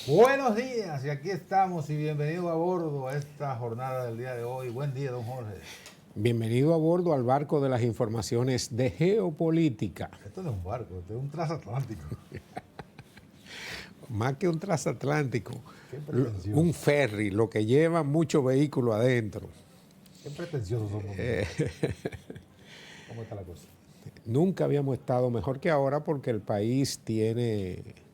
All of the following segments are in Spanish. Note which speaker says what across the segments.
Speaker 1: Buenos días, y aquí estamos y bienvenido a bordo a esta jornada del día de hoy. Buen día, don Jorge.
Speaker 2: Bienvenido a bordo al barco de las informaciones de geopolítica.
Speaker 1: Esto no es un barco, esto es un transatlántico.
Speaker 2: Más que un transatlántico,
Speaker 1: Qué pretencioso.
Speaker 2: un ferry, lo que lleva muchos vehículos adentro.
Speaker 1: Qué pretenciosos somos. ¿Cómo está la cosa?
Speaker 2: Nunca habíamos estado mejor que ahora porque el país tiene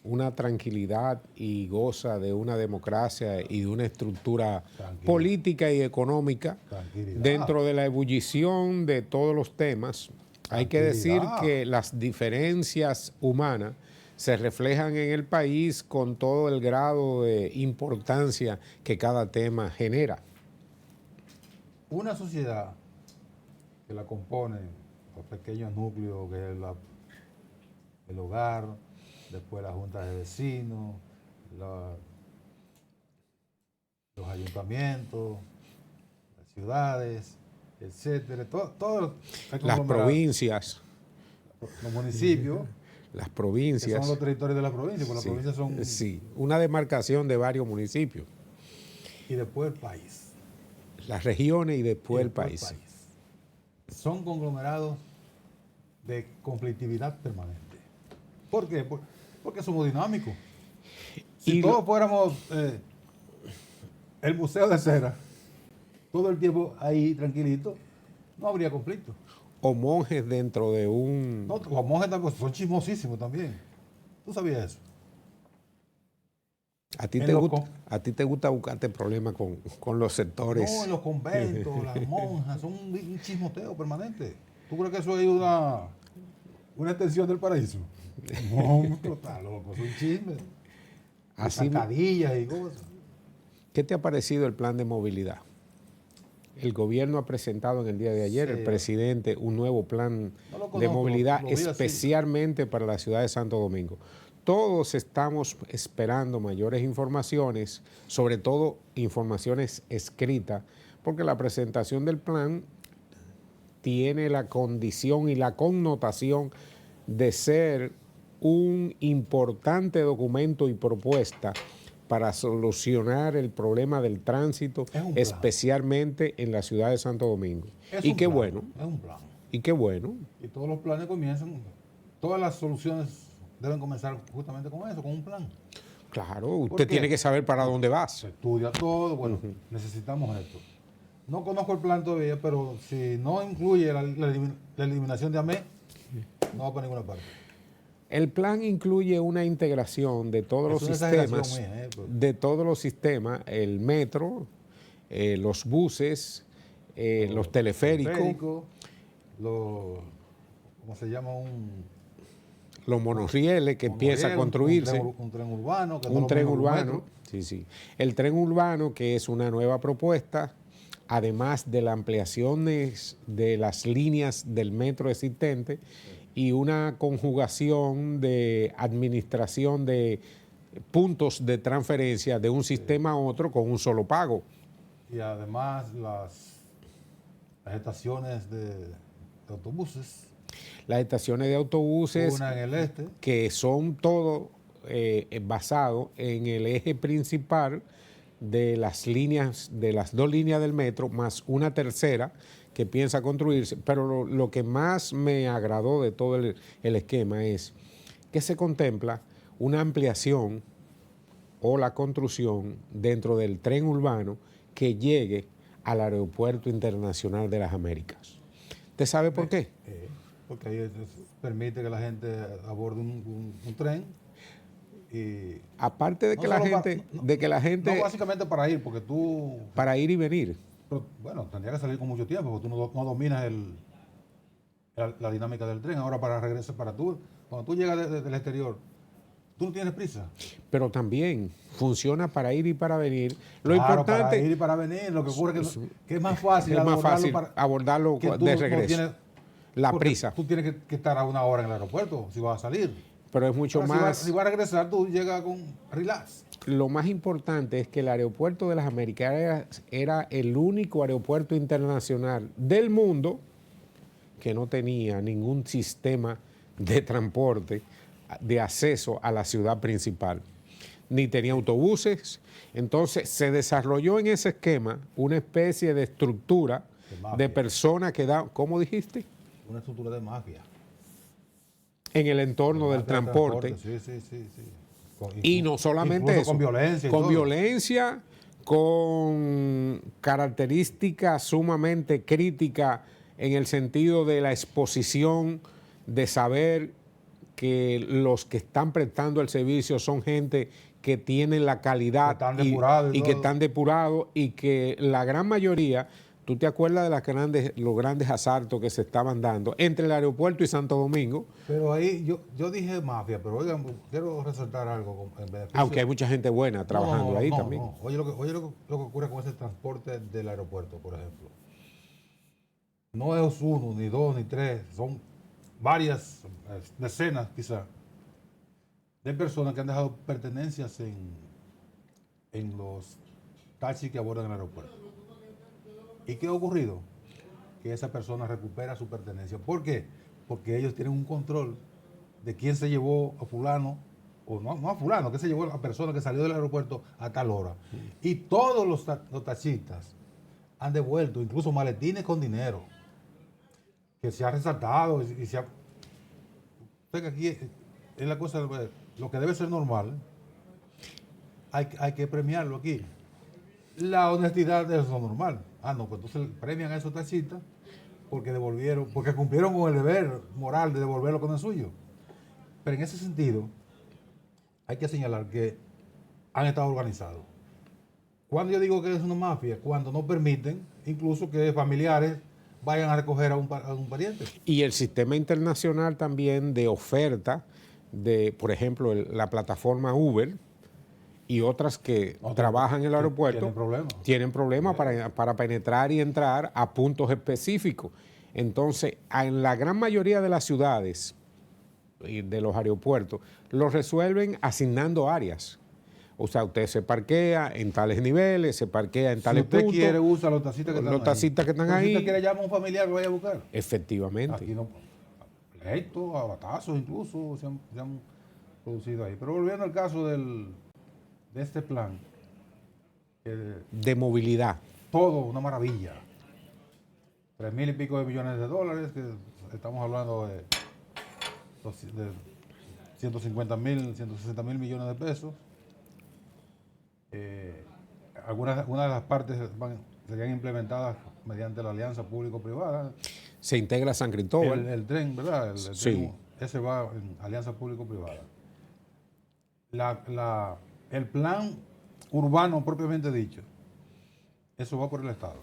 Speaker 2: una tranquilidad y goza de una democracia y de una estructura política y económica dentro de la ebullición de todos los temas. Hay que decir que las diferencias humanas se reflejan en el país con todo el grado de importancia que cada tema genera.
Speaker 1: Una sociedad que la componen los pequeños núcleos, que es el hogar, después las juntas de vecinos, los ayuntamientos, las ciudades, etcétera, todo
Speaker 2: las provincias,
Speaker 1: los municipios.
Speaker 2: Las provincias.
Speaker 1: Que son los territorios de la provincia, porque las provincias son...
Speaker 2: Sí, una demarcación de varios municipios.
Speaker 1: Y después el país.
Speaker 2: Las regiones y después el país.
Speaker 1: Son conglomerados de conflictividad permanente. ¿Por qué? Porque somos dinámicos. Si todos fuéramos el museo de cera, todo el tiempo ahí tranquilito, no habría conflicto.
Speaker 2: O monjes dentro de un...
Speaker 1: No, los monjes también son chismosísimos también. ¿Tú sabías eso?
Speaker 2: ¿A ti te gusta buscarte problemas con los sectores?
Speaker 1: No, en los conventos, las monjas, son un chismoteo permanente. ¿Tú crees que eso es una extensión del paraíso? No, está loco, es un chisme. Sacadillas y cosas.
Speaker 2: ¿Qué te ha parecido el plan de movilidad? El gobierno ha presentado en el día de ayer, el presidente, un nuevo plan de movilidad especialmente para la ciudad de Santo Domingo. Todos estamos esperando mayores informaciones, sobre todo informaciones escritas, porque la presentación del plan tiene la condición y la connotación de ser un importante documento y propuesta para solucionar el problema del tránsito, especialmente en la ciudad de Santo Domingo. Y qué bueno.
Speaker 1: Es un plan.
Speaker 2: Y qué bueno.
Speaker 1: Y todos los planes comienzan, todas las soluciones deben comenzar justamente con eso, con un plan.
Speaker 2: Claro, usted tiene que saber para dónde va.
Speaker 1: Se estudia todo, bueno, necesitamos esto. No conozco el plan todavía, pero si no incluye la eliminación de AME, no va para ninguna parte.
Speaker 2: El plan incluye una integración de todos los sistemas, el metro, los buses, los teleféricos,
Speaker 1: ¿cómo se llama?
Speaker 2: Los monorrieles que empieza a construirse.
Speaker 1: Un tren urbano.
Speaker 2: Un tren urbano, sí. El tren urbano, que es una nueva propuesta, además de las ampliaciones de las líneas del metro existente, y una conjugación de administración de puntos de transferencia de un sistema a otro con un solo pago.
Speaker 1: Y además las estaciones de autobuses.
Speaker 2: Las estaciones de autobuses,
Speaker 1: una en el este,
Speaker 2: que son todo basados en el eje principal de las líneas, de las dos líneas del metro, más una tercera que piensa construirse. Pero lo que más me agradó de todo el esquema es que se contempla una ampliación o la construcción dentro del tren urbano que llegue al Aeropuerto Internacional de las Américas. ¿Usted sabe por qué?
Speaker 1: Porque ahí permite que la gente aborde un tren. Y
Speaker 2: aparte de que, la gente...
Speaker 1: No básicamente para ir, porque tú...
Speaker 2: Para ir y venir.
Speaker 1: Pero, bueno, tendría que salir con mucho tiempo, porque tú no dominas la dinámica del tren. Ahora para regresar, cuando tú llegas del exterior, tú no tienes prisa.
Speaker 2: Pero también funciona para ir y para venir.
Speaker 1: Lo importante... Para ir y para venir, lo que ocurre es que es más fácil
Speaker 2: abordarlo de regreso.
Speaker 1: Prisa. Tú tienes que estar a una hora en el aeropuerto si vas a salir.
Speaker 2: Pero es mucho más...
Speaker 1: Si vas a regresar, tú llegas con relax.
Speaker 2: Lo más importante es que el Aeropuerto de las Américas era el único aeropuerto internacional del mundo que no tenía ningún sistema de transporte de acceso a la ciudad principal. ni tenía autobuses. Entonces se desarrolló en ese esquema una especie de estructura de personas que dan, ¿cómo dijiste?
Speaker 1: Una estructura de mafia.
Speaker 2: En el entorno del transporte.
Speaker 1: Sí.
Speaker 2: Y no solamente eso.
Speaker 1: Con violencia.
Speaker 2: Con violencia, con características sumamente críticas en el sentido de la exposición, de saber que los que están prestando el servicio son gente que tienen la calidad y que están depurados y que la gran mayoría, tú te acuerdas de los grandes asaltos que se estaban dando entre el aeropuerto y Santo Domingo.
Speaker 1: Pero ahí yo dije mafia, pero oigan, quiero resaltar algo en beneficio.
Speaker 2: Aunque hay mucha gente buena trabajando ahí también.
Speaker 1: No. Oye, lo que ocurre con ese transporte del aeropuerto, por ejemplo. No es uno, ni dos, ni tres, son varias decenas quizás de personas que han dejado pertenencias en los taxis que abordan el aeropuerto. ¿Y qué ha ocurrido? Que esa persona recupera su pertenencia. ¿Por qué? Porque ellos tienen un control de quién se llevó a fulano, o no a fulano, que se llevó a la persona que salió del aeropuerto a tal hora. Y todos los taxistas han devuelto, incluso maletines con dinero, que se ha resaltado y se ha... Usted que aquí es la cosa, lo que debe ser normal, hay que premiarlo aquí. La honestidad es lo normal. No, pues entonces premian a esos taxistas porque cumplieron con el deber moral de devolverlo con el suyo. Pero en ese sentido, hay que señalar que han estado organizados. Cuando yo digo que es una mafia, cuando no permiten incluso que familiares vayan a recoger a un pariente.
Speaker 2: Y el sistema internacional también de oferta de, por ejemplo, la plataforma Uber y otras que trabajan en el aeropuerto tienen problemas para penetrar y entrar a puntos específicos. Entonces, en la gran mayoría de las ciudades y de los aeropuertos, lo resuelven asignando áreas. O sea, usted se parquea en tales niveles, se parquea en tales puntos.
Speaker 1: Si usted quiere, usa los taxistas que están ahí.
Speaker 2: Si
Speaker 1: usted quiere, llama a un familiar que vaya a buscar.
Speaker 2: Efectivamente.
Speaker 1: Aquí no, pleitos, abatazos incluso se han producido ahí. Pero volviendo al caso de este plan.
Speaker 2: De movilidad.
Speaker 1: Todo una maravilla. 3,000 y pico de millones de dólares, que estamos hablando de 150,000, 160,000 millones de pesos. Algunas de las partes serían implementadas mediante la alianza público-privada.
Speaker 2: Se integra San Cristóbal.
Speaker 1: El tren, ¿verdad?
Speaker 2: Sí.
Speaker 1: Tren, ese va en alianza público-privada. El plan urbano propiamente dicho, eso va por el Estado.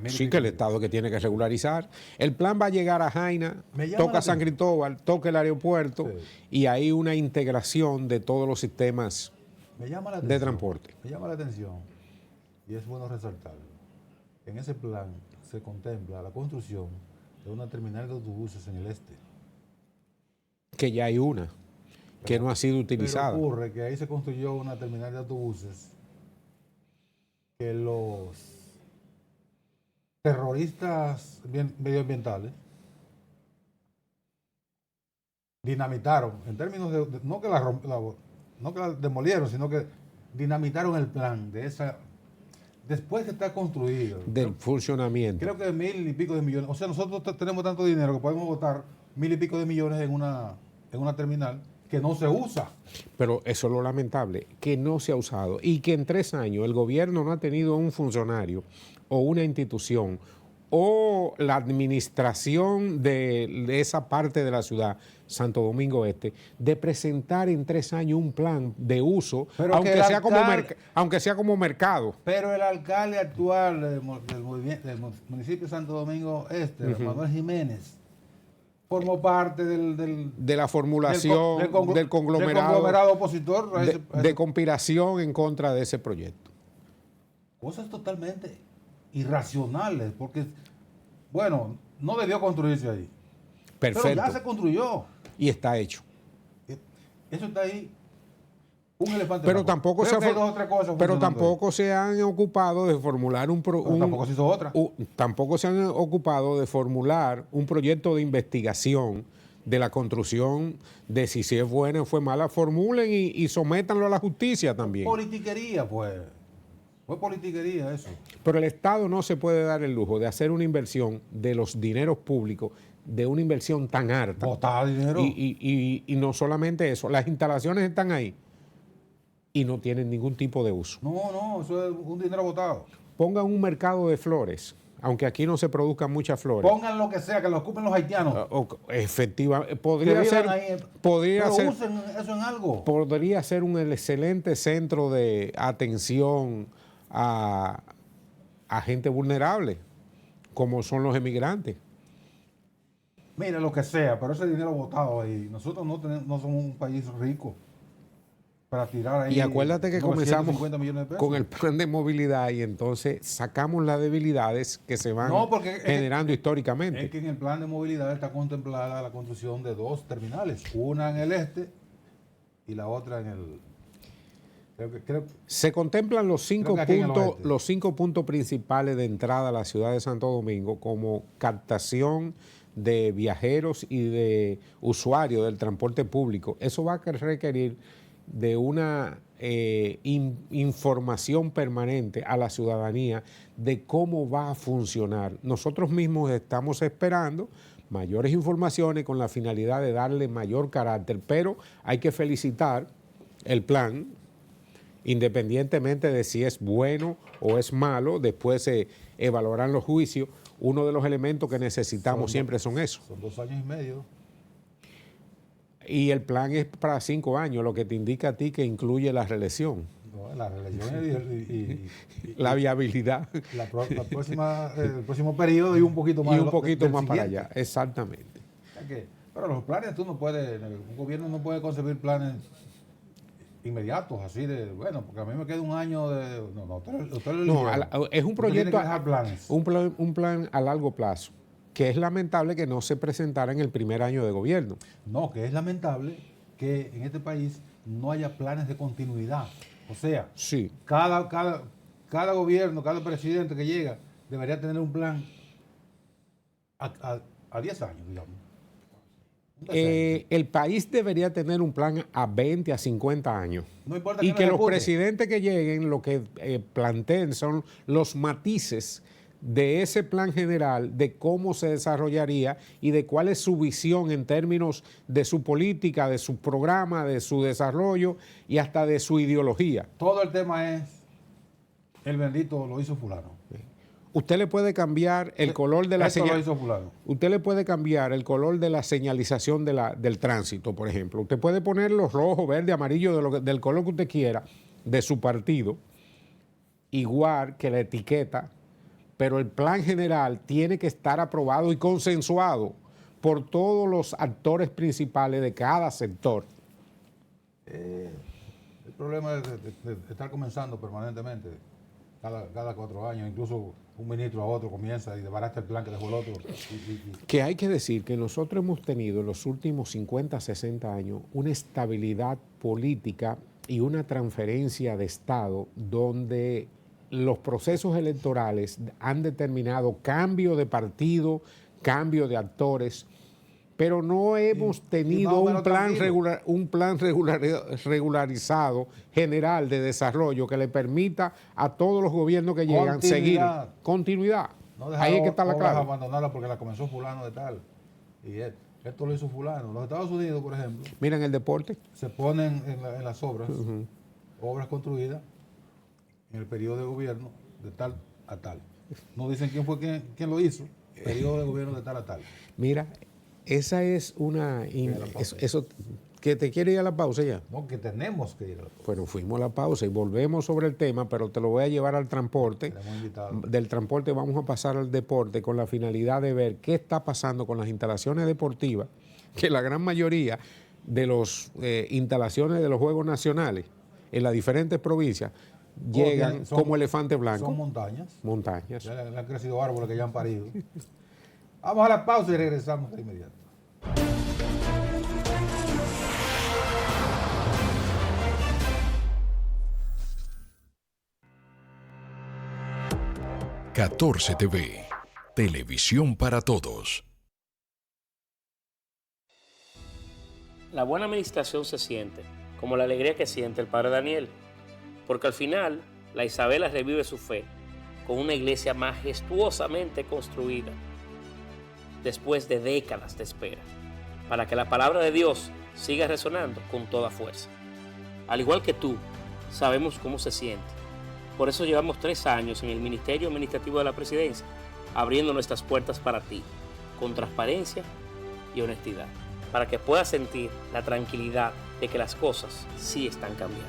Speaker 2: Sí, que el Estado que tiene que regularizar. El plan va a llegar a Jaina, toca San Cristóbal, toca el aeropuerto, sí, y hay una integración de todos los sistemas de transporte.
Speaker 1: Me llama la atención, y es bueno resaltarlo. En ese plan se contempla la construcción de una terminal de autobuses en el este.
Speaker 2: Que ya hay una, que no ha sido utilizada.
Speaker 1: Pero ocurre que ahí se construyó una terminal de autobuses que los terroristas medioambientales dinamitaron, en términos de no que la demolieron, sino que dinamitaron el plan de esa, después que está construido.
Speaker 2: Del funcionamiento.
Speaker 1: Creo que de 1,000 y pico de millones. O sea, nosotros tenemos tanto dinero que podemos botar 1,000 y pico de millones en una terminal que no se usa.
Speaker 2: Pero eso es lo lamentable, que no se ha usado y que en 3 años el gobierno no ha tenido un funcionario o una institución o la administración de esa parte de la ciudad, Santo Domingo Este, de presentar en 3 años un plan de uso, aunque sea como mercado.
Speaker 1: Pero el alcalde actual del municipio de Santo Domingo Este, Manuel Jiménez, formó parte de la formulación del conglomerado opositor
Speaker 2: de conspiración en contra de ese proyecto.
Speaker 1: Cosas totalmente irracionales, porque, bueno, no debió construirse ahí.
Speaker 2: Perfecto.
Speaker 1: Pero ya se construyó.
Speaker 2: Y está hecho.
Speaker 1: Eso está ahí. Un elefante.
Speaker 2: Pero tampoco se han ocupado de formular
Speaker 1: tampoco se hizo otra.
Speaker 2: Tampoco se han ocupado de formular un proyecto de investigación de la construcción, de si es buena o fue mala, formulen y sométanlo a la justicia también.
Speaker 1: Politiquería, pues. Fue politiquería eso.
Speaker 2: Pero el Estado no se puede dar el lujo de hacer una inversión de los dineros públicos, de una inversión tan harta.
Speaker 1: Botar dinero.
Speaker 2: Y no solamente eso, las instalaciones están ahí y no tienen ningún tipo de uso.
Speaker 1: No, eso es un dinero botado.
Speaker 2: Pongan un mercado de flores, aunque aquí no se produzcan muchas flores.
Speaker 1: Pongan lo que sea, que lo ocupen los haitianos.
Speaker 2: Efectivamente, podría ser,
Speaker 1: usen eso en algo.
Speaker 2: Podría ser un excelente centro de atención a gente vulnerable, como son los emigrantes.
Speaker 1: Mira, lo que sea, pero ese dinero botado ahí. Nosotros no somos un país rico para tirar ahí.
Speaker 2: Y acuérdate que comenzamos
Speaker 1: millones de pesos
Speaker 2: con el plan de movilidad y entonces sacamos las debilidades que se van generando históricamente.
Speaker 1: Es que en el plan de movilidad está contemplada la construcción de 2 terminales, una en el este y la otra en el...
Speaker 2: Se contemplan los 5 puntos principales de entrada a la ciudad de Santo Domingo como captación de viajeros y de usuarios del transporte público. Eso va a requerir de una información permanente a la ciudadanía de cómo va a funcionar. Nosotros mismos estamos esperando mayores informaciones con la finalidad de darle mayor carácter, pero hay que felicitar el plan, independientemente de si es bueno o es malo, después se evaluarán los juicios. Uno de los elementos que necesitamos siempre son esos.
Speaker 1: Son 2 años y medio.
Speaker 2: Y el plan es para 5 años, lo que te indica a ti que incluye la reelección.
Speaker 1: No, la reelección y
Speaker 2: la viabilidad.
Speaker 1: El próximo periodo y un poquito más.
Speaker 2: Y un poquito más para allá, exactamente.
Speaker 1: Pero los planes un gobierno no puede concebir planes inmediatos, así de, bueno, porque a mí me queda un año de...
Speaker 2: Es un proyecto,
Speaker 1: un
Speaker 2: plan a largo plazo, que es lamentable que no se presentara en el primer año de gobierno.
Speaker 1: No, que es lamentable que en este país no haya planes de continuidad. O sea,
Speaker 2: sí,
Speaker 1: cada gobierno, cada presidente que llega debería tener un plan a 10 años, digamos.
Speaker 2: El país debería tener un plan a 20, a 50 años.
Speaker 1: No importa
Speaker 2: y que los presidentes que lleguen lo que planteen son los matices de ese plan general, de cómo se desarrollaría y de cuál es su visión en términos de su política, de su programa, de su desarrollo y hasta de su ideología.
Speaker 1: Todo el tema es, el bendito lo hizo fulano.
Speaker 2: Usted le puede cambiar el color de la
Speaker 1: Usted
Speaker 2: le puede cambiar el color de la señalización del tránsito, por ejemplo. Usted puede ponerlo rojo, verde, amarillo, del color que usted quiera, de su partido, igual que la etiqueta, pero el plan general tiene que estar aprobado y consensuado por todos los actores principales de cada sector.
Speaker 1: El problema es de estar comenzando permanentemente, cada 4 años, incluso un ministro a otro comienza y desbarata el plan que dejó el otro.
Speaker 2: Que hay que decir que nosotros hemos tenido en los últimos 50, 60 años una estabilidad política y una transferencia de Estado donde los procesos electorales han determinado cambio de partido, cambio de actores, pero no hemos tenido un plan regularizado general de desarrollo que le permita a todos los gobiernos que llegan seguir continuidad.
Speaker 1: No dejar
Speaker 2: ahí es que está la clave.
Speaker 1: Abandonarla porque la comenzó fulano de tal. Y esto lo hizo fulano. Los Estados Unidos, por ejemplo.
Speaker 2: Miren el deporte.
Speaker 1: Se ponen en las obras, obras construidas en el periodo de gobierno de tal a tal. No dicen quién fue quien lo hizo. Periodo de gobierno de tal a tal.
Speaker 2: Mira, esa es una... Eso, ¿que te quiere ir a la pausa ya?
Speaker 1: No, que tenemos que ir a la pausa.
Speaker 2: Bueno, fuimos a la pausa y volvemos sobre el tema, pero te lo voy a llevar al transporte. Del transporte vamos a pasar al deporte con la finalidad de ver qué está pasando con las instalaciones deportivas, que la gran mayoría de las instalaciones de los Juegos Nacionales en las diferentes provincias llegan como elefante blanco.
Speaker 1: Son montañas.
Speaker 2: Montañas.
Speaker 1: Ya le han crecido árboles que ya han parido. Vamos a la pausa y regresamos de inmediato.
Speaker 3: Catorce TV, televisión para todos. La buena administración se siente, como la alegría que siente el padre Daniel, porque al final la Isabela revive su fe con una iglesia majestuosamente construida, después de décadas de espera, para que la palabra de Dios siga resonando con toda fuerza. Al igual que tú, sabemos cómo se siente. Por eso llevamos 3 años en el Ministerio Administrativo de la Presidencia, abriendo nuestras puertas para ti, con transparencia y honestidad, para que puedas sentir la tranquilidad de que las cosas sí están cambiando.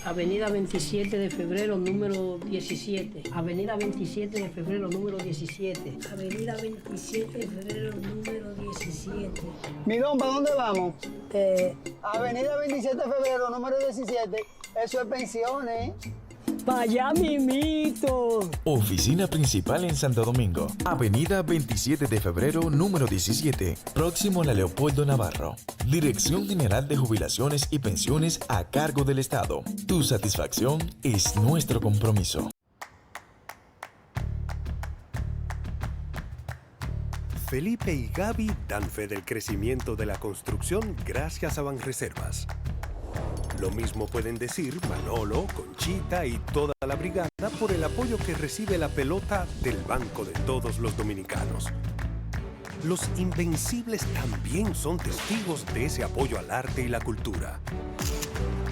Speaker 4: Avenida 27 de febrero, número 17. Avenida 27 de febrero, número 17. Avenida 27 de febrero, número 17.
Speaker 5: Midón, ¿para dónde vamos? Avenida 27 de febrero, número 17. Eso es pensiones.
Speaker 4: ¡Para allá, mimito!
Speaker 6: Oficina principal en Santo Domingo. Avenida 27 de febrero, número 17. Próximo a la Leopoldo Navarro. Dirección General de Jubilaciones y Pensiones a cargo del Estado. Tu satisfacción es nuestro compromiso.
Speaker 7: Felipe y Gaby dan fe del crecimiento de la construcción gracias a Banreservas. Lo mismo pueden decir Manolo, Conchita y toda la brigada por el apoyo que recibe la pelota del Banco de Todos los Dominicanos. Los Invencibles también son testigos de ese apoyo al arte y la cultura.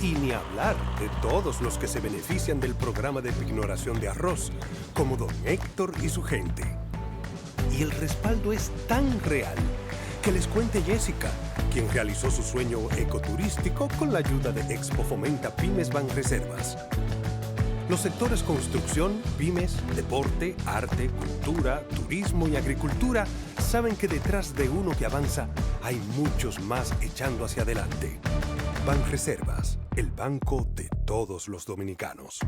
Speaker 7: Y ni hablar de todos los que se benefician del programa de pignoración de arroz, como don Héctor y su gente. Y el respaldo es tan real que les cuente Jessica, quien realizó su sueño ecoturístico con la ayuda de Expo Fomenta Pymes Banreservas. Los sectores construcción, pymes, deporte, arte, cultura, turismo y agricultura saben que detrás de uno que avanza hay muchos más echando hacia adelante. Banreservas, el banco de todos los dominicanos.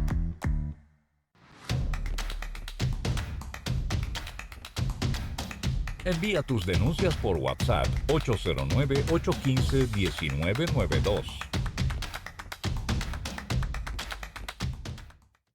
Speaker 8: Envía tus denuncias por WhatsApp 809-815-1992.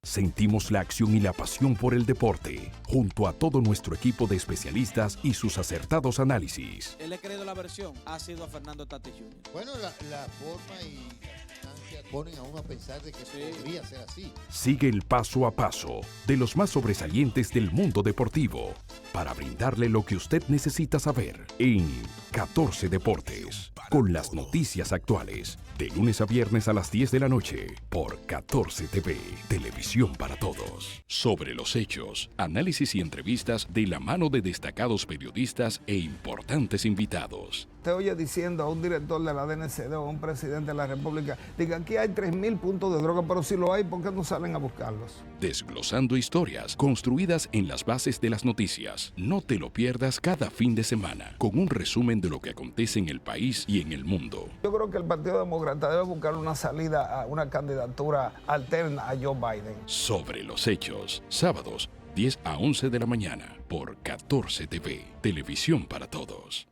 Speaker 9: Sentimos la acción y la pasión por el deporte, junto a todo nuestro equipo de especialistas y sus acertados análisis.
Speaker 10: Él le creído la versión, ha sido a Fernando Tatis Jr.
Speaker 11: Bueno, la forma y la distancia ponen a uno a pensar de que podría ser así.
Speaker 9: Sigue el paso a paso de los más sobresalientes del mundo deportivo, para brindarle lo que usted necesita saber en 14 Deportes, con las noticias actuales, de lunes a viernes a las 10 de la noche, por 14 TV, televisión para todos. Sobre los hechos, análisis y entrevistas de la mano de destacados periodistas e importantes invitados.
Speaker 5: Te oye diciendo a un director de la DNCD o a un presidente de la República, diga, aquí hay 3,000 puntos de droga, pero si lo hay, ¿por qué no salen a buscarlos?
Speaker 9: Desglosando historias construidas en las bases de las noticias. No te lo pierdas cada fin de semana, con un resumen de lo que acontece en el país y en el mundo.
Speaker 5: Yo creo que el Partido Demócrata debe buscar una salida a una candidatura alterna a Joe Biden.
Speaker 9: Sobre los hechos, sábados, 10 a 11 de la mañana, por 14 TV, televisión para todos.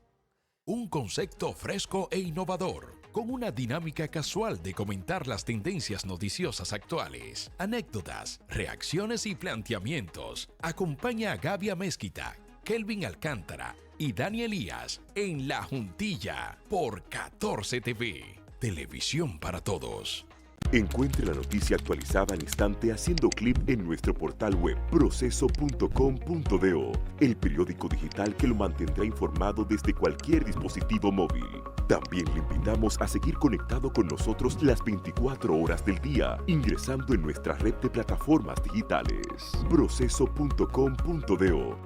Speaker 12: Un concepto fresco e innovador, con una dinámica casual de comentar las tendencias noticiosas actuales, anécdotas, reacciones y planteamientos. Acompaña a Gaby Amezquita, Kelvin Alcántara y Dani Elías en La Juntilla por 14 TV, televisión para todos.
Speaker 13: Encuentre la noticia actualizada al instante haciendo clic en nuestro portal web proceso.com.do, el periódico digital que lo mantendrá informado desde cualquier dispositivo móvil. También le invitamos a seguir conectado con nosotros las 24 horas del día, ingresando en nuestra red de plataformas digitales, proceso.com.do.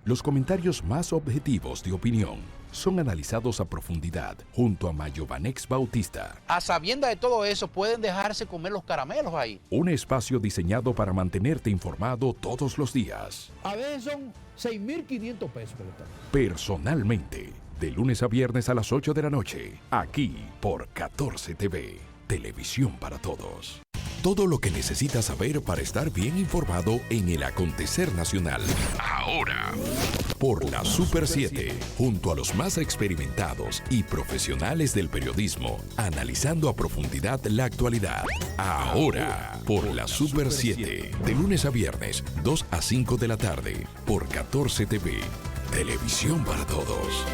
Speaker 9: Los comentarios más objetivos de opinión son analizados a profundidad junto a Mayovanex Bautista.
Speaker 14: A sabienda de todo eso, pueden dejarse comer los caramelos ahí.
Speaker 9: Un espacio diseñado para mantenerte informado todos los días.
Speaker 15: A veces son 6,500 pesos.
Speaker 9: Personalmente, de lunes a viernes a las 8 de la noche, aquí por 14 TV, televisión para todos. Todo lo que necesitas saber para estar bien informado en el acontecer nacional. Ahora, por la Super 7, junto a los más experimentados y profesionales del periodismo, analizando a profundidad la actualidad. Ahora, por la Super 7, de lunes a viernes, 2 a 5 de la tarde, por 14 TV, televisión para todos.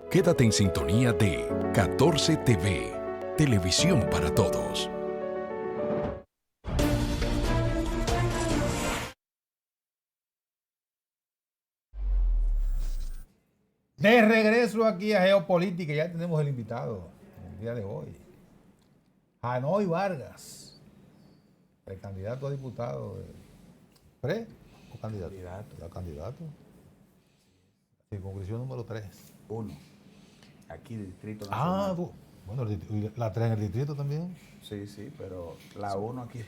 Speaker 9: Quédate en sintonía de 14 TV, televisión para todos.
Speaker 1: De regreso aquí a Geopolítica, ya tenemos el invitado el día de hoy. Janoy Vargas, el candidato a diputado. ¿Pre o candidato? Ya candidato. Circunscripción número 3.
Speaker 16: 1. Aquí Distrito Nacional.
Speaker 1: Bueno, la 3 en el distrito también.
Speaker 16: Sí, pero la 1 aquí.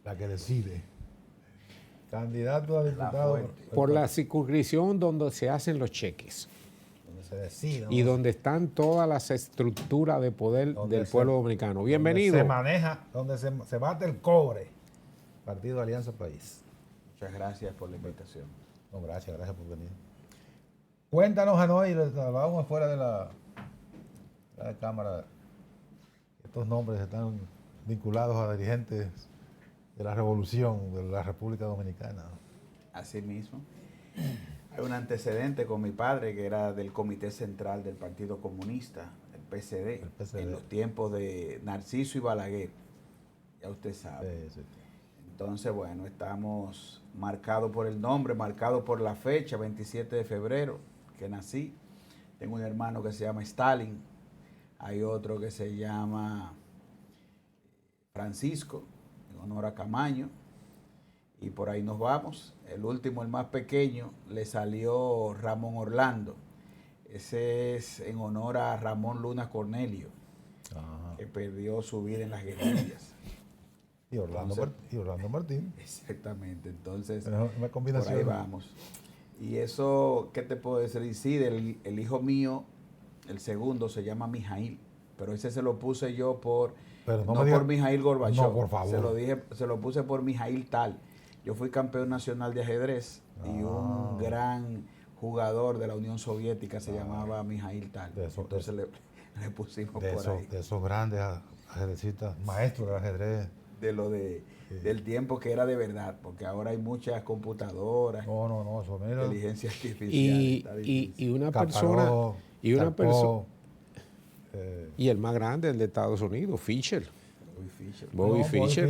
Speaker 1: La que decide. Candidato a diputado.
Speaker 2: Por la circunscripción donde se hacen los cheques.
Speaker 1: Donde se decide.
Speaker 2: Y donde están todas las estructuras de poder del pueblo dominicano. Bienvenido.
Speaker 1: Donde se maneja, donde se bate el cobre. Partido Alianza País.
Speaker 16: Muchas gracias por la invitación.
Speaker 1: No, gracias por venir. Cuéntanos, Janoy, hablábamos fuera de la cámara. Estos nombres están vinculados a dirigentes de la revolución de la República Dominicana.
Speaker 16: Así mismo. Hay un antecedente con mi padre que era del Comité Central del Partido Comunista, el PCD, en los tiempos de Narciso y Balaguer. Ya usted sabe. Sí. Entonces, bueno, estamos marcados por el nombre, marcados por la fecha, 27 de febrero, que nací. Tengo un hermano que se llama Stalin, hay otro que se llama Francisco, en honor a Camaño, y por ahí nos vamos. El último, el más pequeño, le salió Ramón Orlando. Ese es en honor a Ramón Luna Cornelio, que perdió su vida en las guerrillas.
Speaker 1: Y Orlando Martín.
Speaker 16: Exactamente, entonces
Speaker 1: una combinación.
Speaker 16: Por ahí vamos. Y eso, ¿qué te puedo decir? Y sí, el hijo mío, el segundo, se llama Mijail, pero ese se lo puse yo por Mijail Gorbachev.
Speaker 1: No, por favor.
Speaker 16: Se lo puse por Mijail Tal. Yo fui campeón nacional de ajedrez y un gran jugador de la Unión Soviética se llamaba Mijail Tal. Entonces le pusimos por ahí.
Speaker 1: De esos grandes ajedrecistas, maestros del ajedrez.
Speaker 16: Del tiempo que era de verdad, porque ahora hay muchas computadoras,
Speaker 1: eso mira.
Speaker 16: Inteligencia artificial.
Speaker 2: Y una persona, y el más grande, el de Estados Unidos, Fisher. Bobby Fischer.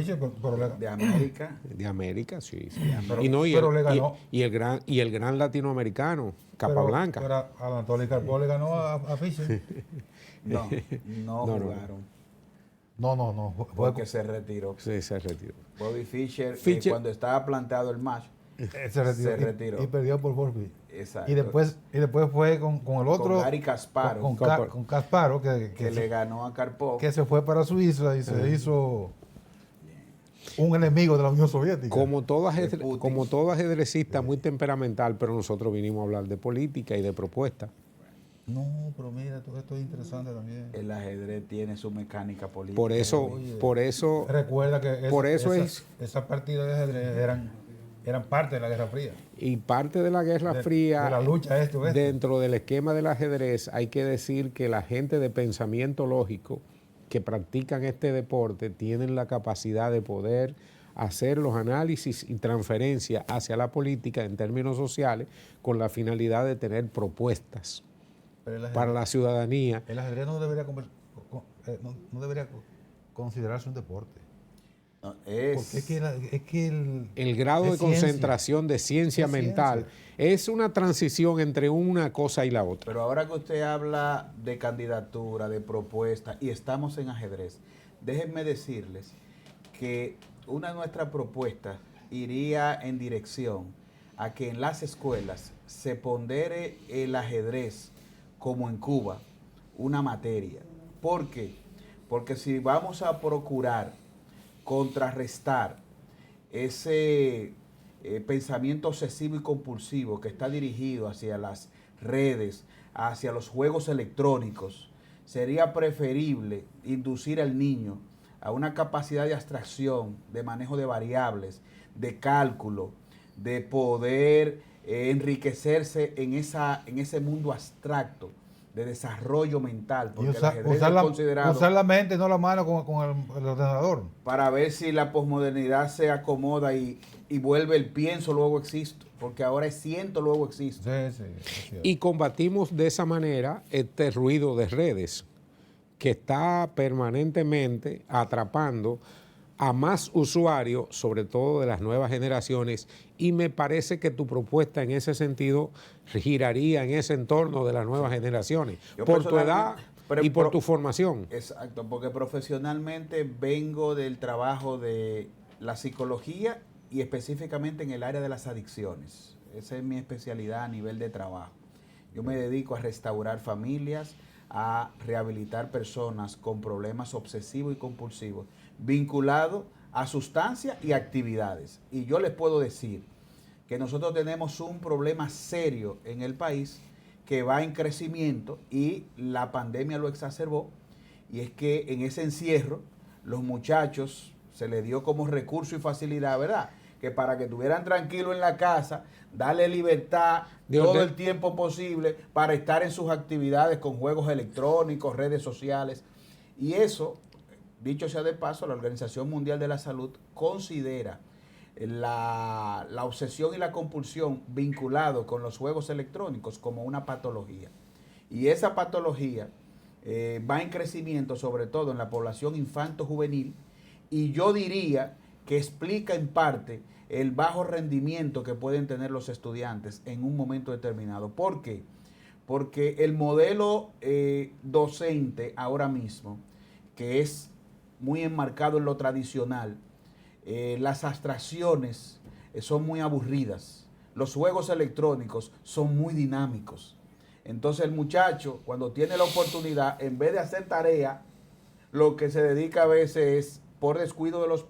Speaker 16: De América.
Speaker 2: De América, sí.
Speaker 1: Pero le ganó.
Speaker 2: Y el gran latinoamericano, Capablanca.
Speaker 1: Pero Anatoly Karpov le ganó a Fischer.
Speaker 16: No jugaron.
Speaker 1: No.
Speaker 16: Porque se retiró.
Speaker 2: Sí, se retiró.
Speaker 16: Bobby Fischer cuando estaba plantado el match, se retiró.
Speaker 1: Y perdió por Volpi.
Speaker 16: Exacto.
Speaker 1: Y después fue con el otro.
Speaker 16: Con Gary Kasparov.
Speaker 1: Con Kasparov, que
Speaker 16: le ganó a Karpov.
Speaker 1: Que se fue para Suiza y se hizo un enemigo de la Unión Soviética.
Speaker 2: Como todo ajedrecista muy temperamental, pero nosotros vinimos a hablar de política y de propuestas.
Speaker 1: No, pero mira, todo esto es interesante también.
Speaker 16: El ajedrez tiene su mecánica política.
Speaker 2: Por eso.
Speaker 1: Recuerda que esas partidas de ajedrez eran parte de la Guerra Fría.
Speaker 2: Y parte de la Guerra Fría,
Speaker 1: de la lucha
Speaker 2: dentro del esquema del ajedrez, hay que decir que la gente de pensamiento lógico que practican este deporte tienen la capacidad de poder hacer los análisis y transferencias hacia la política en términos sociales con la finalidad de tener propuestas para la ciudadanía.
Speaker 1: El ajedrez no debería considerarse un deporte.
Speaker 16: Porque
Speaker 1: es que
Speaker 2: el grado de concentración de ciencia mental es una transición entre una cosa y la otra.
Speaker 16: Pero ahora que usted habla de candidatura, de propuesta, y estamos en ajedrez, déjenme decirles que una de nuestras propuestas iría en dirección a que en las escuelas se pondere el ajedrez como en Cuba, una materia. ¿Por qué? Porque si vamos a procurar contrarrestar ese pensamiento obsesivo y compulsivo que está dirigido hacia las redes, hacia los juegos electrónicos, sería preferible inducir al niño a una capacidad de abstracción, de manejo de variables, de cálculo, de poder enriquecerse en ese mundo abstracto de desarrollo mental, porque el ajedrez es considerado
Speaker 1: usar la mente, no la mano con el ordenador.
Speaker 16: Para ver si la posmodernidad se acomoda y vuelve el pienso, luego existo, porque ahora es siento, luego existo.
Speaker 2: Sí. Y combatimos de esa manera este ruido de redes que está permanentemente atrapando a más usuarios, sobre todo de las nuevas generaciones, y me parece que tu propuesta en ese sentido giraría en ese entorno de las nuevas generaciones, por tu edad y por tu formación.
Speaker 16: Exacto, porque profesionalmente vengo del trabajo de la psicología y específicamente en el área de las adicciones. Esa es mi especialidad a nivel de trabajo. Yo me dedico a restaurar familias, a rehabilitar personas con problemas obsesivos y compulsivos vinculados a sustancias y actividades. Y yo les puedo decir que nosotros tenemos un problema serio en el país que va en crecimiento y la pandemia lo exacerbó, y es que en ese encierro los muchachos se les dio como recurso y facilidad, ¿verdad?, que para que estuvieran tranquilos en la casa, darle libertad todo el tiempo posible para estar en sus actividades con juegos electrónicos, redes sociales. Y eso, dicho sea de paso, la Organización Mundial de la Salud considera la obsesión y la compulsión vinculado con los juegos electrónicos como una patología. Y esa patología va en crecimiento, sobre todo en la población infanto-juvenil, y yo diría que explica en parte el bajo rendimiento que pueden tener los estudiantes en un momento determinado. ¿Por qué? Porque el modelo docente ahora mismo, que es muy enmarcado en lo tradicional, las abstracciones son muy aburridas, los juegos electrónicos son muy dinámicos. Entonces el muchacho, cuando tiene la oportunidad, en vez de hacer tarea, lo que se dedica a veces es, por descuido de los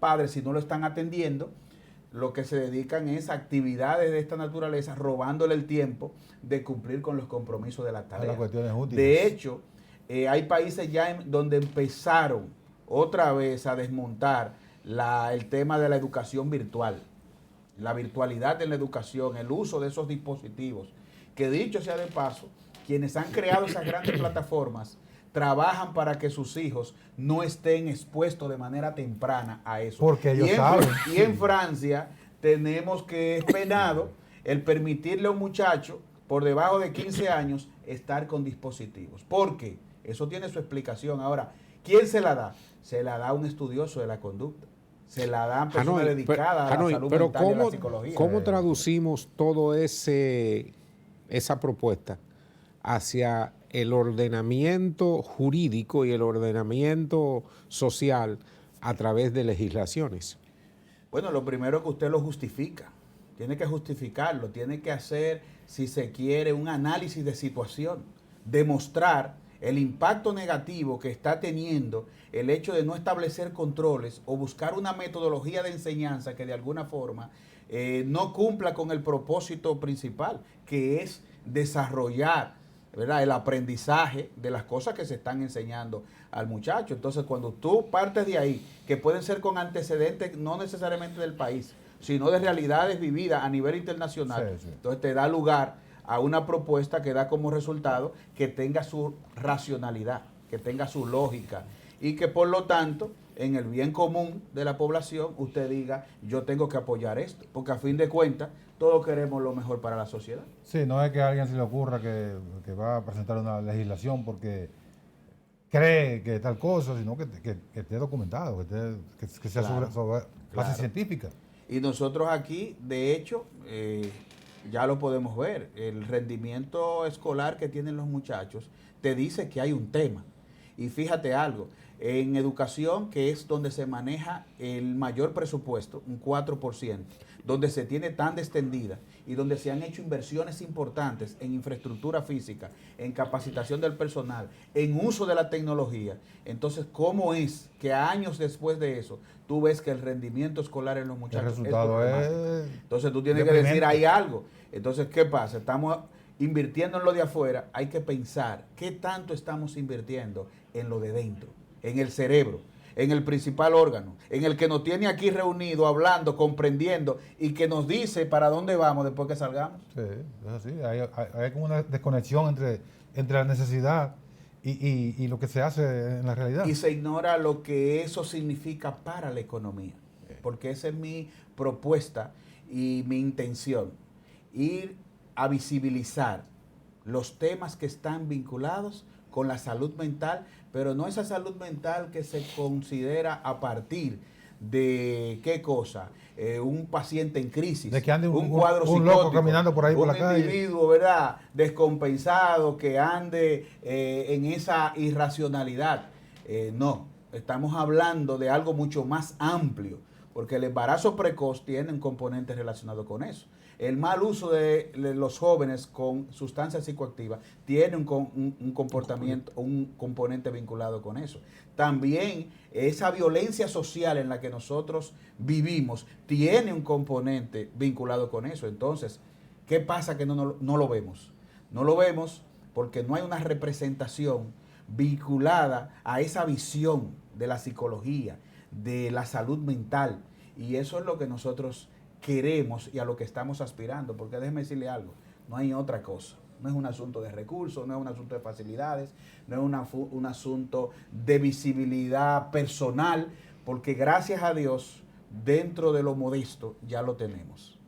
Speaker 16: padres, si no lo están atendiendo, lo que se dedican es a actividades de esta naturaleza, robándole el tiempo de cumplir con los compromisos de la tarea. De hecho, hay países ya donde empezaron otra vez a desmontar el tema de la educación virtual, la virtualidad en la educación, el uso de esos dispositivos, que dicho sea de paso, quienes han creado esas grandes plataformas trabajan para que sus hijos no estén expuestos de manera temprana a eso.
Speaker 1: Porque ellos saben.
Speaker 16: Y en Francia tenemos que es penado el permitirle a un muchacho por debajo de 15 años estar con dispositivos. ¿Por qué? Eso tiene su explicación. Ahora, ¿quién se la da? Se la da un estudioso de la conducta. Se la dan personas dedicadas a la salud mental y a la psicología.
Speaker 2: ¿Cómo traducimos todo esa propuesta hacia el ordenamiento jurídico y el ordenamiento social a través de legislaciones?
Speaker 16: Bueno, lo primero es que usted lo justifica. Tiene que justificarlo, tiene que hacer, si se quiere, un análisis de situación, demostrar el impacto negativo que está teniendo el hecho de no establecer controles o buscar una metodología de enseñanza que de alguna forma no cumpla con el propósito principal, que es desarrollar, ¿verdad?, el aprendizaje de las cosas que se están enseñando al muchacho. Entonces, cuando tú partes de ahí, que pueden ser con antecedentes no necesariamente del país, sino de realidades vividas a nivel internacional, entonces te da lugar a una propuesta que da como resultado que tenga su racionalidad, que tenga su lógica, y que por lo tanto, en el bien común de la población, usted diga, yo tengo que apoyar esto, porque a fin de cuentas, todos queremos lo mejor para la sociedad.
Speaker 1: Sí, no es que a alguien se le ocurra que va a presentar una legislación porque cree que tal cosa, sino que esté documentado, que sea sobre base científica.
Speaker 16: Y nosotros aquí, de hecho, ya lo podemos ver, el rendimiento escolar que tienen los muchachos te dice que hay un tema. Y fíjate algo, en educación, que es donde se maneja el mayor presupuesto, un 4%, donde se tiene tan extendida y donde se han hecho inversiones importantes en infraestructura física, en capacitación del personal, en uso de la tecnología. Entonces, ¿cómo es que años después de eso tú ves que el rendimiento escolar en los muchachos
Speaker 1: es problemático?
Speaker 16: Entonces tú tienes que decir, hay algo. Entonces, ¿qué pasa? Estamos invirtiendo en lo de afuera, hay que pensar qué tanto estamos invirtiendo en lo de dentro, en el cerebro. en el principal órgano, en el que nos tiene aquí reunidos, hablando, comprendiendo y que nos dice para dónde vamos después que salgamos.
Speaker 1: Sí, es así. Hay como una desconexión entre la necesidad y lo que se hace en la realidad.
Speaker 16: Y se ignora lo que eso significa para la economía. Porque esa es mi propuesta y mi intención. Ir a visibilizar los temas que están vinculados con la salud mental, pero no esa salud mental que se considera a partir de qué cosa, un paciente en crisis,
Speaker 1: de que ande
Speaker 16: un cuadro psicótico,
Speaker 1: loco caminando por ahí por la calle,
Speaker 16: un individuo, ¿verdad?, descompensado, que ande en esa irracionalidad. No, estamos hablando de algo mucho más amplio, porque el embarazo precoz tiene un componente relacionado con eso. El mal uso de los jóvenes con sustancias psicoactivas tiene un comportamiento, un componente vinculado con eso. También esa violencia social en la que nosotros vivimos tiene un componente vinculado con eso. Entonces, ¿qué pasa que no lo vemos? No lo vemos porque no hay una representación vinculada a esa visión de la psicología, de la salud mental. Y eso es lo que nosotros queremos y a lo que estamos aspirando, porque déjeme decirle algo, no hay otra cosa. No es un asunto de recursos, no es un asunto de facilidades, no es un asunto de visibilidad personal, porque gracias a Dios, dentro de lo modesto, ya lo tenemos.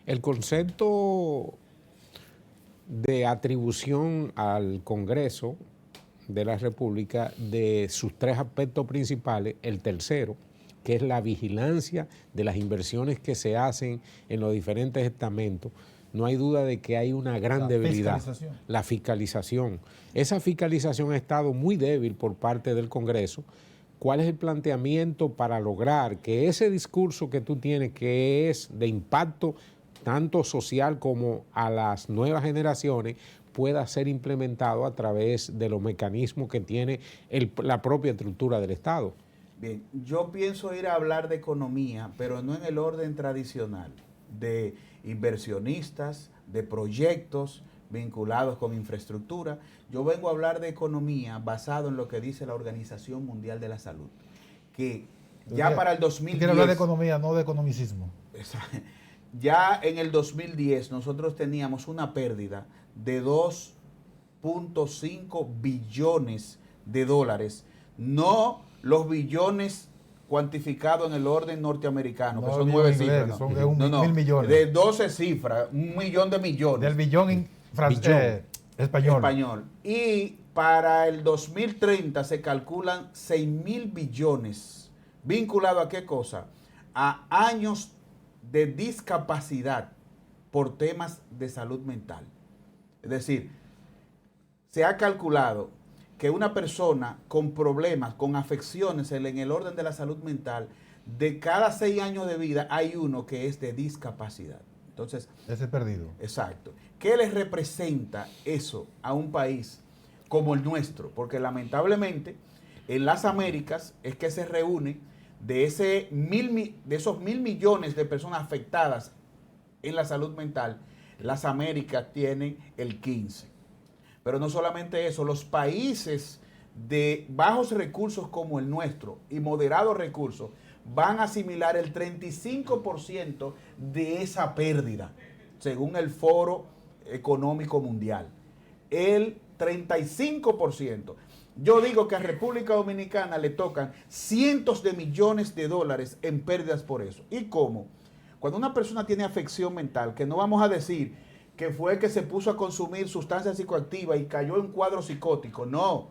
Speaker 2: El concepto de atribución al Congreso de la República de sus tres aspectos principales, el tercero, que es la vigilancia de las inversiones que se hacen en los diferentes estamentos, no hay duda de que hay una gran debilidad. La fiscalización. Esa fiscalización ha estado muy débil por parte del Congreso. ¿Cuál es el planteamiento para lograr que ese discurso que tú tienes, que es de impacto tanto social como a las nuevas generaciones, pueda ser implementado a través de los mecanismos que tiene la propia estructura del Estado?
Speaker 16: Bien, yo pienso ir a hablar de economía, pero no en el orden tradicional, de inversionistas, de proyectos vinculados con infraestructura. Yo vengo a hablar de economía basado en lo que dice la Organización Mundial de la Salud, que ya para el 2010...
Speaker 1: Quiero hablar de economía, no de economicismo.
Speaker 16: Ya en el 2010 nosotros teníamos una pérdida de 2.5 billones de dólares, no los billones cuantificados en el orden norteamericano, que son 9 cifras. No,
Speaker 1: son mil millones.
Speaker 16: De 12 cifras, 1 millón de millones.
Speaker 1: Del billón español.
Speaker 16: Y para el 2030 se calculan 6.000 billones. ¿Vinculado a qué cosa? A años de discapacidad por temas de salud mental. Es decir, se ha calculado que una persona con problemas, con afecciones en el orden de la salud mental, de cada 6 años de vida hay uno que es de discapacidad. Entonces,
Speaker 1: ese perdido.
Speaker 16: Exacto. ¿Qué les representa eso a un país como el nuestro? Porque lamentablemente en las Américas es que se reúne de esos 1.000 millones de personas afectadas en la salud mental, las Américas tienen el 15%. Pero no solamente eso, los países de bajos recursos como el nuestro y moderados recursos van a asimilar el 35% de esa pérdida, según el Foro Económico Mundial. El 35%. Yo digo que a República Dominicana le tocan cientos de millones de dólares en pérdidas por eso. ¿Y cómo? Cuando una persona tiene afección mental, que no vamos a decir que fue que se puso a consumir sustancias psicoactivas y cayó en cuadro psicótico. No.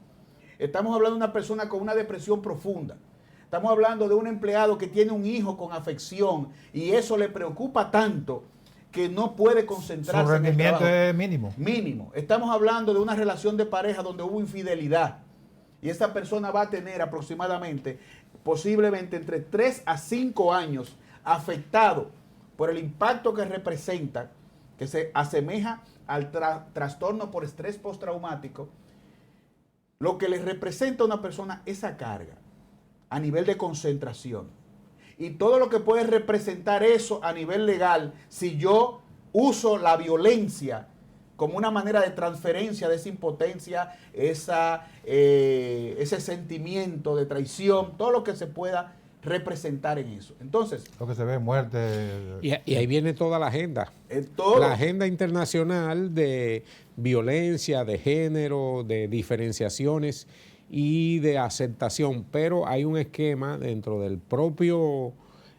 Speaker 16: Estamos hablando de una persona con una depresión profunda. Estamos hablando de un empleado que tiene un hijo con afección y eso le preocupa tanto que no puede concentrarse.
Speaker 1: Su rendimiento es mínimo.
Speaker 16: Mínimo. Estamos hablando de una relación de pareja donde hubo infidelidad y esa persona va a tener aproximadamente, posiblemente entre 3 a 5 años afectado por el impacto que representa, que se asemeja al trastorno por estrés postraumático. Lo que le representa a una persona esa carga a nivel de concentración y todo lo que puede representar eso a nivel legal si yo uso la violencia como una manera de transferencia de esa impotencia, ese sentimiento de traición, todo lo que se pueda representar en eso. Entonces,
Speaker 1: lo que se ve, muerte.
Speaker 2: Y ahí viene toda la agenda. La agenda internacional de violencia, de género, de diferenciaciones y de aceptación. Pero hay un esquema dentro del propio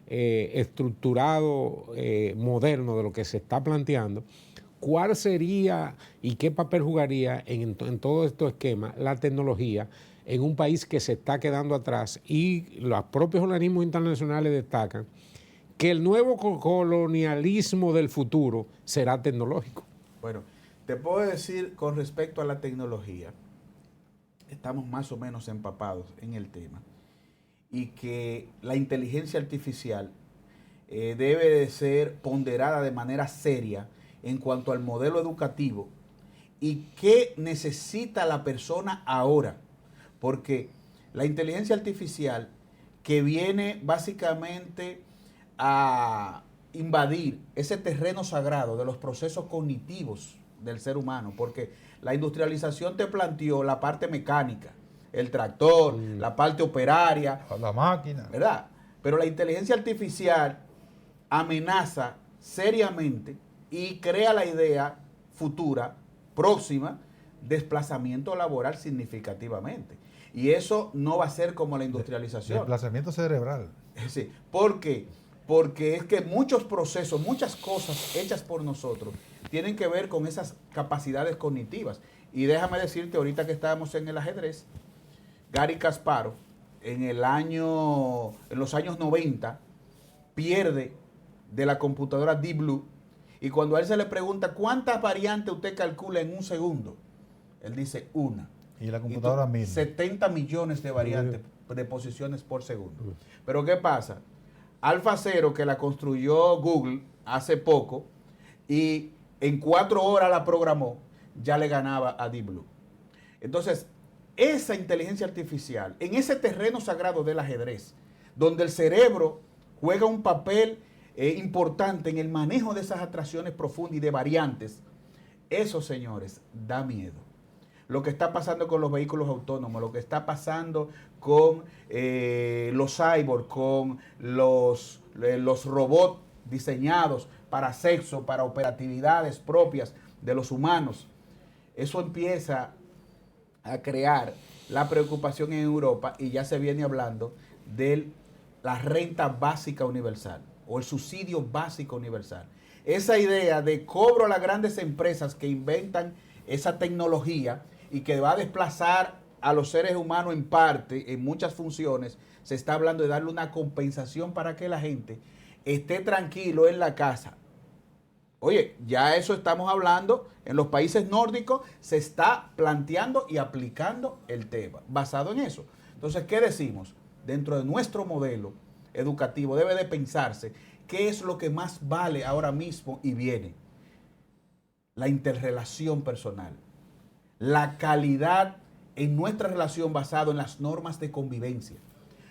Speaker 2: estructurado moderno de lo que se está planteando. ¿Cuál sería y qué papel jugaría en todo este esquema la tecnología en un país que se está quedando atrás? Y los propios organismos internacionales destacan que el nuevo colonialismo del futuro será tecnológico.
Speaker 16: Bueno, te puedo decir con respecto a la tecnología, estamos más o menos empapados en el tema, y que la inteligencia artificial debe de ser ponderada de manera seria en cuanto al modelo educativo y qué necesita la persona ahora. Porque la inteligencia artificial, que viene básicamente a invadir ese terreno sagrado de los procesos cognitivos del ser humano, porque la industrialización te planteó la parte mecánica, el tractor, la parte operaria,
Speaker 1: la máquina,
Speaker 16: ¿verdad? Pero la inteligencia artificial amenaza seriamente y crea la idea futura, próxima, desplazamiento laboral significativamente. Y eso no va a ser como la industrialización.
Speaker 1: Desplazamiento cerebral.
Speaker 16: Sí. ¿Por qué? Porque es que muchos procesos, muchas cosas hechas por nosotros tienen que ver con esas capacidades cognitivas. Y déjame decirte, ahorita que estábamos en el ajedrez, Garry Kasparov, en los años 90, pierde de la computadora Deep Blue, y cuando a él se le pregunta cuántas variantes usted calcula en un segundo, él dice una.
Speaker 1: Y la computadora misma.
Speaker 16: 70 millones de variantes de posiciones por segundo. Pero ¿qué pasa? AlphaZero, que la construyó Google hace poco, y en 4 horas la programó, ya le ganaba a Deep Blue. Entonces, esa inteligencia artificial, en ese terreno sagrado del ajedrez, donde el cerebro juega un papel importante en el manejo de esas atracciones profundas y de variantes, eso, señores, da miedo. Lo que está pasando con los vehículos autónomos, lo que está pasando con los cyborgs, con los robots diseñados para sexo, para operatividades propias de los humanos, eso empieza a crear la preocupación en Europa, y ya se viene hablando de la renta básica universal o el subsidio básico universal. Esa idea de cobro a las grandes empresas que inventan esa tecnología y que va a desplazar a los seres humanos en parte, en muchas funciones, se está hablando de darle una compensación para que la gente esté tranquilo en la casa. Oye, ya eso estamos hablando, en los países nórdicos se está planteando y aplicando el tema, basado en eso. Entonces, ¿qué decimos? Dentro de nuestro modelo educativo debe de pensarse qué es lo que más vale ahora mismo y viene. La interrelación personal, la calidad en nuestra relación basado en las normas de convivencia.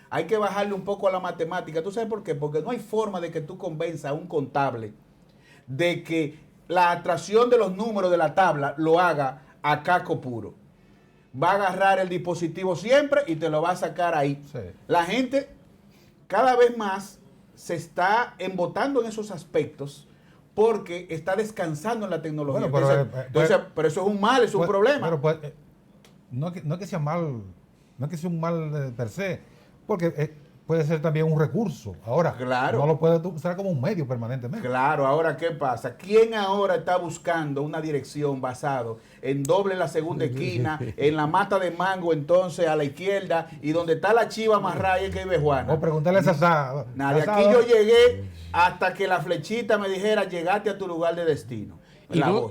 Speaker 16: Hay que bajarle un poco a la matemática. ¿Tú sabes por qué? Porque no hay forma de que tú convenzas a un contable de que la atracción de los números de la tabla lo haga a caco puro. Va a agarrar el dispositivo siempre y te lo va a sacar ahí. Sí. La gente cada vez más se está embotando en esos aspectos porque está descansando en la tecnología. Bueno, pero eso es un mal, es un problema.
Speaker 1: Pero no es que sea mal, no es que sea un mal per se, porque puede ser también un recurso. Ahora, claro, no lo puedes usar como un medio permanentemente.
Speaker 16: Claro, ahora, ¿qué pasa? ¿Quién ahora está buscando una dirección basado en doble la segunda esquina, en la mata de mango entonces a la izquierda, y donde está la chiva amarrada y es que vive Juana?
Speaker 1: O preguntarle a Sasá.
Speaker 16: Nada, de aquí yo llegué hasta que la flechita me dijera, llegaste a tu lugar de destino.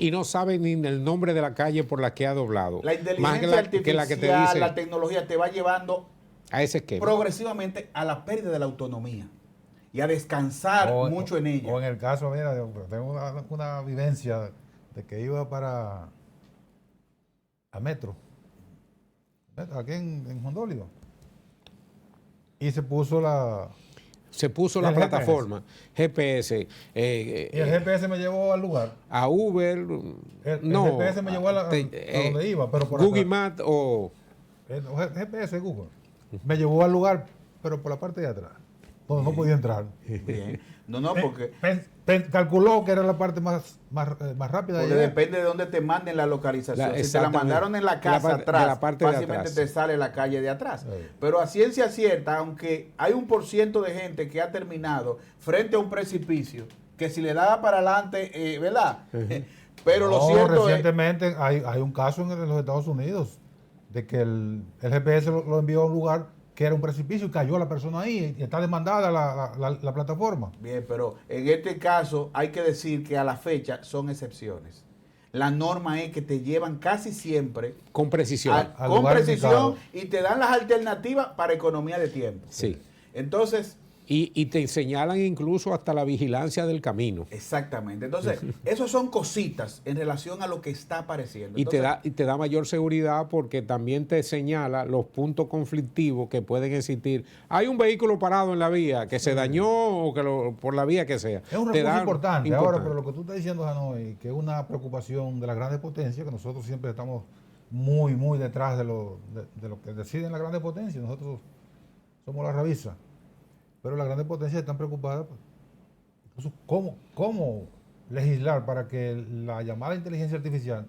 Speaker 2: Y no sabe ni el nombre de la calle por la que ha doblado.
Speaker 16: La inteligencia artificial, que te dice, la tecnología te va llevando
Speaker 2: a ese esquema
Speaker 16: progresivamente a la pérdida de la autonomía y a descansar mucho en ella.
Speaker 1: O en el caso, mira, tengo una vivencia de que iba a Metro, aquí en Juan Dólido, y se puso
Speaker 2: Se puso la plataforma GPS.
Speaker 1: Y el GPS me llevó al lugar.
Speaker 2: A Uber.
Speaker 1: El
Speaker 2: no.
Speaker 1: GPS me llevó a donde iba, pero por
Speaker 2: Google
Speaker 1: atrás.
Speaker 2: Maps o...
Speaker 1: El GPS Google. Me llevó al lugar, pero por la parte de atrás, donde no podía entrar.
Speaker 16: Bien. No, porque...
Speaker 1: calculó que era la parte más rápida.
Speaker 16: Porque depende de dónde te manden la localización. Si te la mandaron en la casa atrás, fácilmente te sale la calle de atrás. Sí. Pero a ciencia cierta, aunque hay 1% de gente que ha terminado frente a un precipicio, que si le daba para adelante, ¿verdad? Pero lo cierto
Speaker 1: recientemente hay un caso en los Estados Unidos de que el GPS lo envió a un lugar que era un precipicio y cayó la persona ahí y está demandada la plataforma.
Speaker 16: Bien, pero en este caso hay que decir que a la fecha son excepciones. La norma es que te llevan casi siempre
Speaker 2: con precisión,
Speaker 16: con precisión y te dan las alternativas para economía de tiempo.
Speaker 2: Sí.
Speaker 16: Entonces...
Speaker 2: Y te señalan incluso hasta la vigilancia del camino.
Speaker 16: Exactamente. Entonces, esos son cositas en relación a lo que está apareciendo. Entonces,
Speaker 2: y te da mayor seguridad porque también te señala los puntos conflictivos que pueden existir. Hay un vehículo parado en la vía que se dañó o que por la vía que sea.
Speaker 1: Es un recurso importante. Ahora, pero lo que tú estás diciendo, Hanoi, que es una preocupación de las grandes potencias, que nosotros siempre estamos muy, muy detrás de lo que deciden las grandes potencias. Nosotros somos la rabiza. Pero las grandes potencias están preocupadas, incluso cómo legislar para que la llamada inteligencia artificial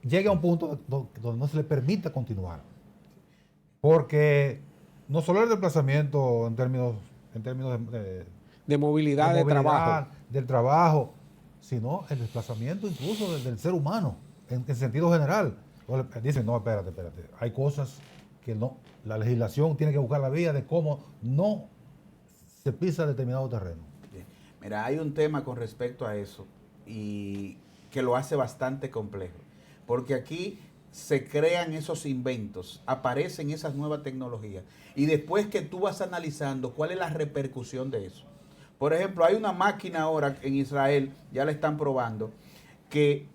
Speaker 1: llegue a un punto donde no se le permita continuar. Porque no solo el desplazamiento en términos
Speaker 2: de movilidad,
Speaker 1: del trabajo, sino el desplazamiento incluso del ser humano, en sentido general. Dicen, no, espérate, hay cosas que no, la legislación tiene que buscar la vía de cómo no se pisa determinado terreno.
Speaker 16: Bien. Mira, hay un tema con respecto a eso y que lo hace bastante complejo, porque aquí se crean esos inventos, aparecen esas nuevas tecnologías y después que tú vas analizando cuál es la repercusión de eso. Por ejemplo, hay una máquina ahora en Israel, ya la están probando, que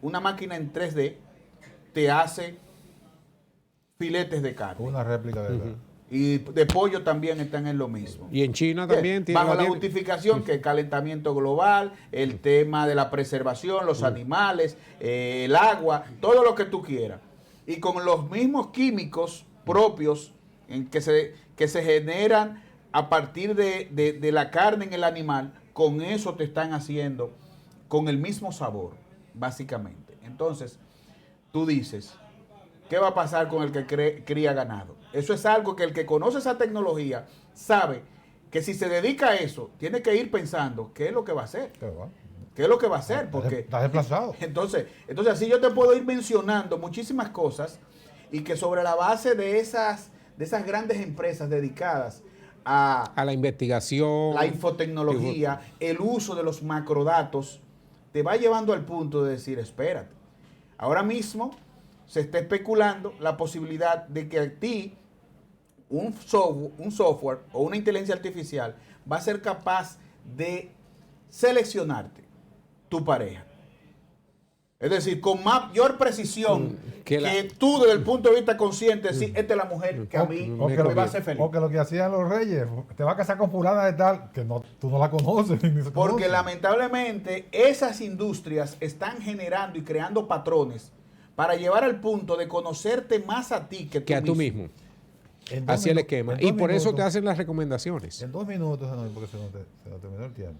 Speaker 16: una máquina en 3D te hace filetes de carne.
Speaker 1: Una réplica de verdad.
Speaker 16: Y de pollo también están en lo mismo.
Speaker 2: Y en China también
Speaker 16: tiene. Bajo la justificación que el calentamiento global, el tema de la preservación, los animales, el agua, todo lo que tú quieras. Y con los mismos químicos propios que se generan a partir de la carne en el animal, con eso te están haciendo con el mismo sabor, básicamente. Entonces, tú dices, ¿qué va a pasar con el que cría ganado? Eso es algo que el que conoce esa tecnología sabe que si se dedica a eso, tiene que ir pensando qué es lo que va a hacer. ¿Qué es lo que va a hacer? Porque
Speaker 1: está desplazado.
Speaker 16: Entonces así yo te puedo ir mencionando muchísimas cosas y que sobre la base de esas grandes empresas dedicadas a
Speaker 2: la investigación,
Speaker 16: la infotecnología, el uso de los macrodatos, te va llevando al punto de decir, espérate, ahora mismo se está especulando la posibilidad de que a ti un software o una inteligencia artificial va a ser capaz de seleccionarte tu pareja. Es decir, con mayor precisión que tú desde el punto de vista consciente decir, esta es la mujer que a mí me va a hacer feliz.
Speaker 1: Porque lo que hacían los reyes, te va a casar con fulana de tal, que tú no la conoces.
Speaker 16: Porque lamentablemente esas industrias están generando y creando patrones para llevar al punto de conocerte más a ti que
Speaker 2: a tú mismo. Así el esquema. Y por eso te hacen las recomendaciones.
Speaker 1: En 2 minutos, porque se nos terminó el tiempo.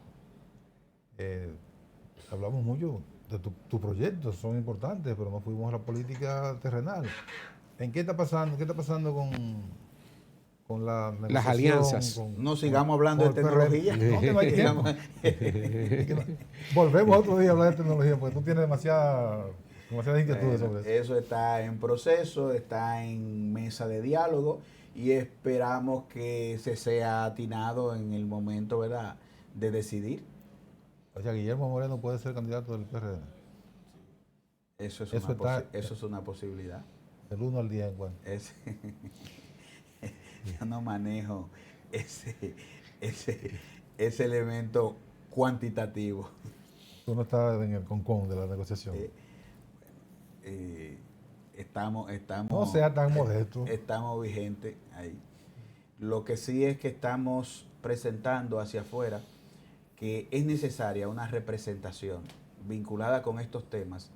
Speaker 1: Hablamos mucho de tus proyectos, son importantes, pero no fuimos a la política terrenal. ¿En qué está pasando? ¿Qué está pasando con
Speaker 2: las alianzas?
Speaker 16: No sigamos hablando de tecnología.
Speaker 1: Volvemos otro día a hablar de tecnología, porque tú tienes demasiadas inquietudes sobre eso.
Speaker 16: Eso está en proceso, está en mesa de diálogo y esperamos que se sea atinado en el momento, ¿verdad?, de decidir.
Speaker 1: O sea, Guillermo Moreno puede ser candidato del PRD.
Speaker 16: Eso es una posibilidad.
Speaker 1: Del 1 al 10 en cuánto.
Speaker 16: Yo no manejo ese elemento cuantitativo.
Speaker 1: Tú no estás en el concón de la negociación.
Speaker 16: Estamos
Speaker 1: no sea tan modesto.
Speaker 16: Estamos vigentes ahí. Lo que sí es que estamos presentando hacia afuera que es necesaria una representación vinculada con estos temas,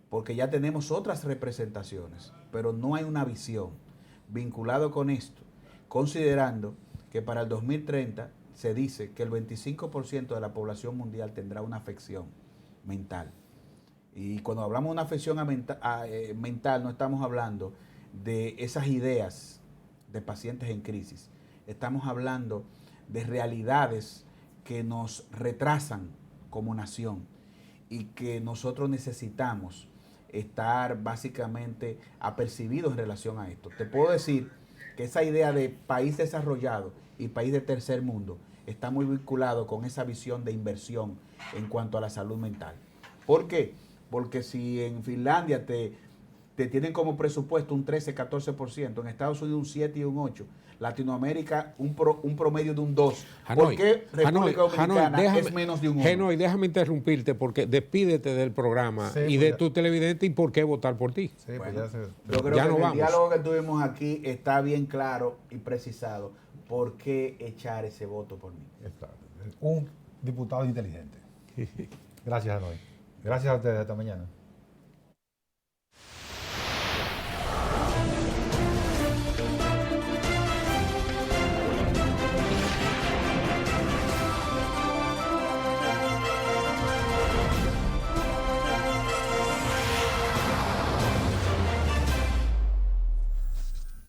Speaker 16: porque ya tenemos otras representaciones, pero no hay una visión vinculada con esto, considerando que para el 2030 se dice que el 25% de la población mundial tendrá una afección mental. Y cuando hablamos de una afección mental, no estamos hablando de esas ideas de pacientes en crisis. Estamos hablando de realidades que nos retrasan como nación y que nosotros necesitamos estar básicamente apercibidos en relación a esto. Te puedo decir que esa idea de país desarrollado y país de tercer mundo está muy vinculado con esa visión de inversión en cuanto a la salud mental. ¿Por qué? Porque si en Finlandia te tienen como presupuesto un 13, 14%, en Estados Unidos un 7 y un 8%, Latinoamérica un promedio de un 2%. ¿Por qué República Dominicana es menos de un 1%?
Speaker 2: Hanoi, déjame interrumpirte porque despídete del programa y de tu televidente y por qué votar por ti.
Speaker 1: Sí,
Speaker 16: bueno,
Speaker 1: pues
Speaker 16: yo creo que el diálogo que tuvimos aquí está bien claro y precisado. ¿Por qué echar ese voto por mí?
Speaker 1: Un diputado inteligente. Gracias, Hanoi. Gracias a ustedes. Hasta mañana.